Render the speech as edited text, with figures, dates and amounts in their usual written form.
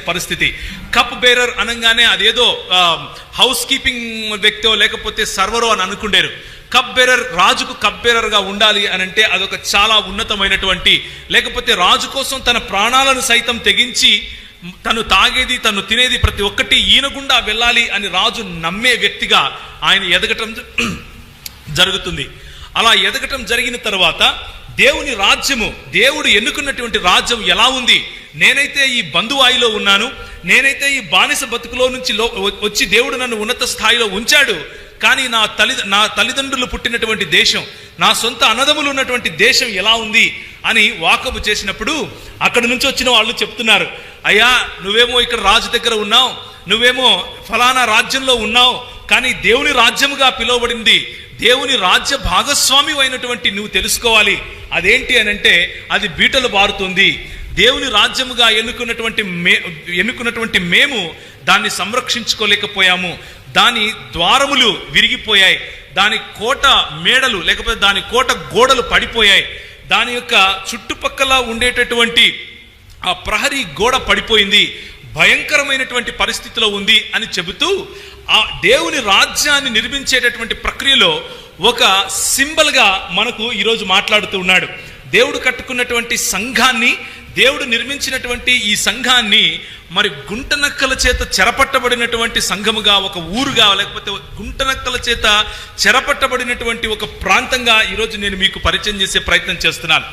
పరిస్థితి. Cup bearer అనగానే అదేదో హౌస్ కీపింగ్ వ్యక్తో లేకపోతే సర్వరో అని అనుకుండేరు. కప్ బేరర్, రాజుకు కప్ బేరర్ గా ఉండాలి అని అంటే అదొక చాలా ఉన్నతమైనటువంటి, లేకపోతే రాజు కోసం తన ప్రాణాలను సైతం తెగించి తను తాగేది తను తినేది ప్రతి ఒక్కటి ఈయన గుండా వెళ్ళాలి అని రాజు నమ్మే వ్యక్తిగా ఆయన ఎదగటం జరుగుతుంది. అలా ఎదగటం జరిగిన తర్వాత దేవుని రాజ్యము, దేవుడు ఎన్నుకున్నటువంటి రాజ్యం ఎలా ఉంది? నేనైతే ఈ బంధువాయిలో ఉన్నాను, నేనైతే ఈ బానిస బతుకులో నుంచి వచ్చి దేవుడు నన్ను ఉన్నత స్థాయిలో ఉంచాడు, కానీ నా తల్లిదండ్రులు పుట్టినటువంటి దేశం, నా సొంత అన్నదమ్ములు ఉన్నటువంటి దేశం ఎలా ఉంది అని వాకబు చేసినప్పుడు అక్కడి నుంచి వచ్చిన వాళ్ళు చెప్తున్నారు, అయ్యా నువ్వేమో ఇక్కడ రాజు దగ్గర ఉన్నావు, నువ్వేమో ఫలానా రాజ్యంలో ఉన్నావు, కానీ దేవుని రాజ్యముగా పిలువబడింది, దేవుని రాజ్య భాగస్వామి అయినటువంటి నువ్వు తెలుసుకోవాలి. అదేంటి అని అంటే అది బీటలు బారుతుంది. దేవుని రాజ్యముగా ఎన్నుకున్నటువంటి మేము దాన్ని సంరక్షించుకోలేకపోయాము. దాని ద్వారములు విరిగిపోయాయి, దాని కోట మేడలు లేకపోతే దాని కోట గోడలు పడిపోయాయి, దాని యొక్క చుట్టుపక్కల ఉండేటటువంటి ఆ ప్రహరీ గోడ పడిపోయింది, భయంకరమైనటువంటి పరిస్థితిలో ఉంది అని చెబుతూ ఆ దేవుని రాజ్యాన్ని నిర్మించేటటువంటి ప్రక్రియలో ఒక సింబల్ గా మనకు ఈరోజు మాట్లాడుతూ ఉన్నాడు. దేవుడు కట్టుకున్నటువంటి సంఘాన్ని, దేవుడు నిర్మించినటువంటి ఈ సంఘాన్ని మరి గుంటనక్కల చేత చెరపట్టబడినటువంటి సంఘముగా, ఒక ఊరుగా, లేకపోతే గుంటనక్కల చేత చెరపట్టబడినటువంటి ఒక ప్రాంతంగా ఈరోజు నేను మీకు పరిచయం చేసే ప్రయత్నం చేస్తున్నాను.